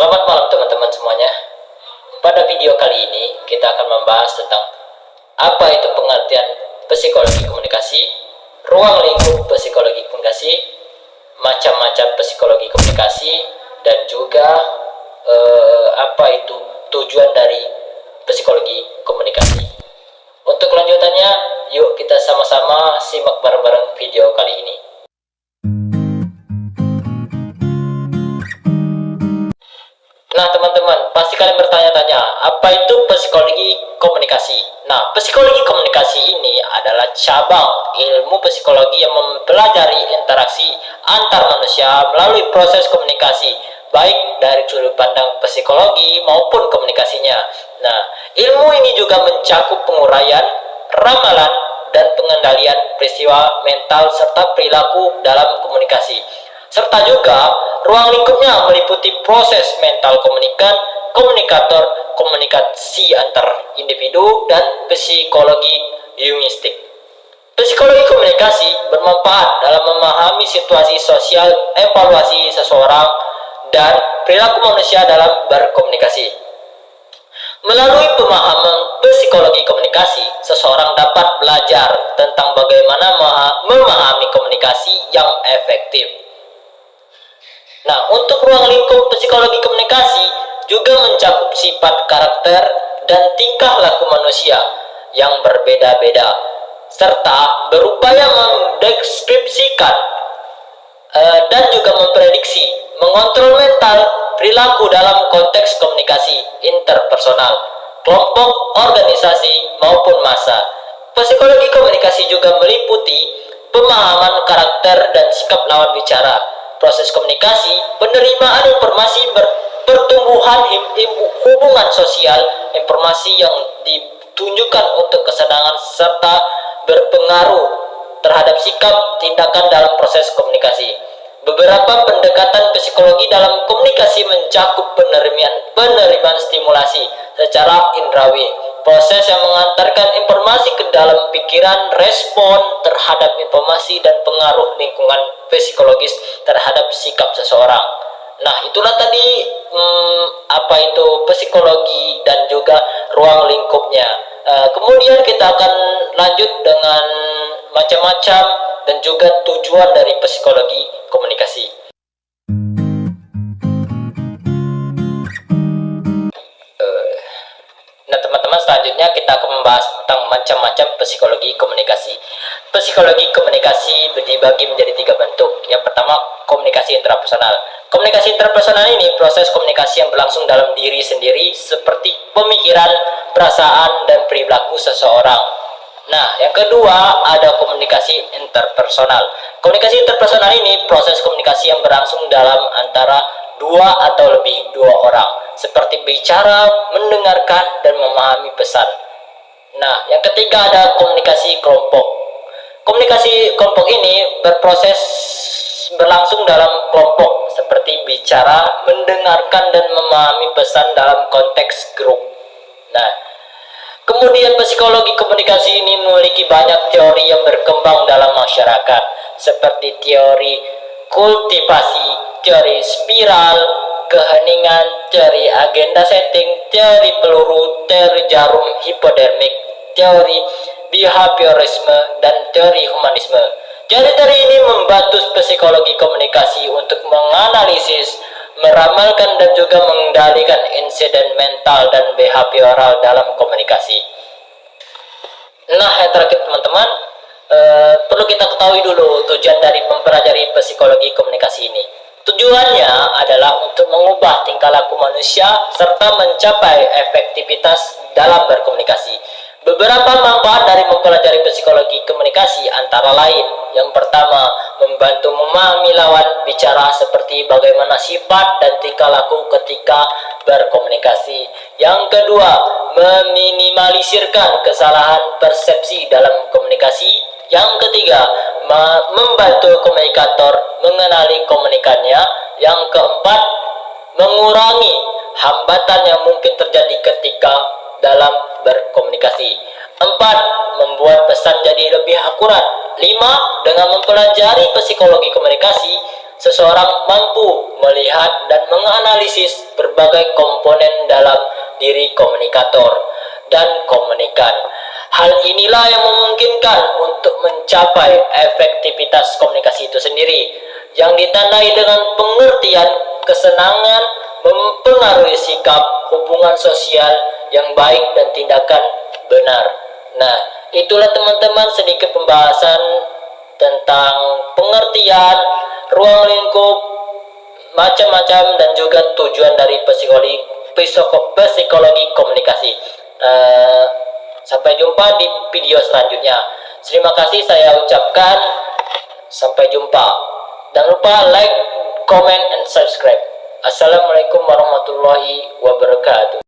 Selamat malam teman-teman semuanya. Pada video kali ini kita akan membahas tentang apa itu pengertian psikologi komunikasi, ruang lingkup psikologi komunikasi, macam-macam psikologi komunikasi, dan juga apa itu tujuan dari psikologi komunikasi. Untuk kelanjutannya, yuk kita sama-sama simak bareng-bareng video kali ini. Nah teman-teman, pasti kalian bertanya-tanya, apa itu psikologi komunikasi? Nah, psikologi komunikasi ini adalah cabang ilmu psikologi yang mempelajari interaksi antar manusia melalui proses komunikasi, baik dari sudut pandang psikologi maupun komunikasinya. Nah, ilmu ini juga mencakup penguraian, ramalan, dan pengendalian peristiwa mental serta perilaku dalam komunikasi. Serta juga ruang lingkupnya meliputi proses mental komunikator, komunikasi antar individu, dan psikologi linguistik. Psikologi komunikasi bermanfaat dalam memahami situasi sosial, evaluasi seseorang, dan perilaku manusia dalam berkomunikasi. Melalui pemahaman psikologi komunikasi, seseorang dapat belajar tentang bagaimana memahami komunikasi yang efektif. Nah, untuk ruang lingkup psikologi komunikasi juga mencakup sifat karakter dan tingkah laku manusia yang berbeda-beda, serta berupaya mendeskripsikan dan juga memprediksi, mengontrol mental, perilaku dalam konteks komunikasi interpersonal, kelompok, organisasi, maupun massa. Psikologi komunikasi juga meliputi pemahaman karakter dan sikap lawan bicara, proses komunikasi, penerimaan informasi, pertumbuhan hubungan sosial, informasi yang ditunjukkan untuk kesadaran serta berpengaruh terhadap sikap tindakan dalam proses komunikasi. Beberapa pendekatan psikologi dalam komunikasi mencakup penerimaan stimulasi secara indrawi, proses yang mengantarkan informasi ke dalam pikiran, respon terhadap informasi, dan pengaruh lingkungan psikologis terhadap sikap seseorang. Nah, itulah tadi apa itu psikologi dan juga ruang lingkupnya. Kemudian kita akan lanjut dengan macam-macam dan juga tujuan dari psikologi komunikasi. Nah teman-teman, selanjutnya kita akan membahas tentang macam-macam psikologi komunikasi. Psikologi komunikasi dibagi menjadi 3 bentuk. Yang pertama, komunikasi intrapersonal. Komunikasi intrapersonal ini proses komunikasi yang berlangsung dalam diri sendiri, seperti pemikiran, perasaan, dan perilaku seseorang. Nah, yang kedua ada komunikasi interpersonal. Komunikasi interpersonal ini proses komunikasi yang berlangsung dalam antara dua atau lebih dua orang, seperti bicara, mendengarkan, dan memahami pesan. Nah, yang ketiga ada komunikasi kelompok. Komunikasi kelompok ini berlangsung dalam kelompok, seperti bicara, mendengarkan, dan memahami pesan dalam konteks grup. Nah, kemudian psikologi komunikasi ini memiliki banyak teori yang berkembang dalam masyarakat, seperti teori kultivasi, teori spiral, keheningan, teori agenda setting, teori peluru, teori jarum hipodermik, teori behaviorisme, dan teori humanisme. Teori-teori ini membantu psikologi komunikasi untuk menganalisis, meramalkan, dan juga mengendalikan insiden mental dan behavioral dalam komunikasi. Nah, yang terakhir teman-teman, perlu kita ketahui dulu tujuan dari mempelajari psikologi komunikasi ini. Tujuannya adalah untuk mengubah tingkah laku manusia serta mencapai efektivitas dalam berkomunikasi. Beberapa manfaat dari mempelajari psikologi komunikasi antara lain: yang pertama, membantu memahami lawan bicara seperti bagaimana sifat dan tingkah laku ketika berkomunikasi. Yang kedua, meminimalisirkan kesalahan persepsi dalam komunikasi. Yang ketiga, membantu komunikator mengenali komunikannya. Yang keempat, mengurangi hambatan yang mungkin terjadi ketika dalam berkomunikasi. 4. Membuat pesan jadi lebih akurat. 5. Dengan mempelajari psikologi komunikasi, seseorang mampu melihat dan menganalisis berbagai komponen dalam diri komunikator dan komunikan. Hal inilah yang memungkinkan untuk mencapai efektivitas komunikasi itu sendiri, yang ditandai dengan pengertian, kesenangan, mempengaruhi sikap, hubungan sosial yang baik dan tindakan benar. Nah, itulah teman-teman sedikit pembahasan tentang pengertian, ruang lingkup, macam-macam, dan juga tujuan dari psikologi komunikasi. Sampai jumpa di video selanjutnya. Terima kasih saya ucapkan. Sampai jumpa. Jangan lupa like, comment, and subscribe. Assalamualaikum warahmatullahi wabarakatuh.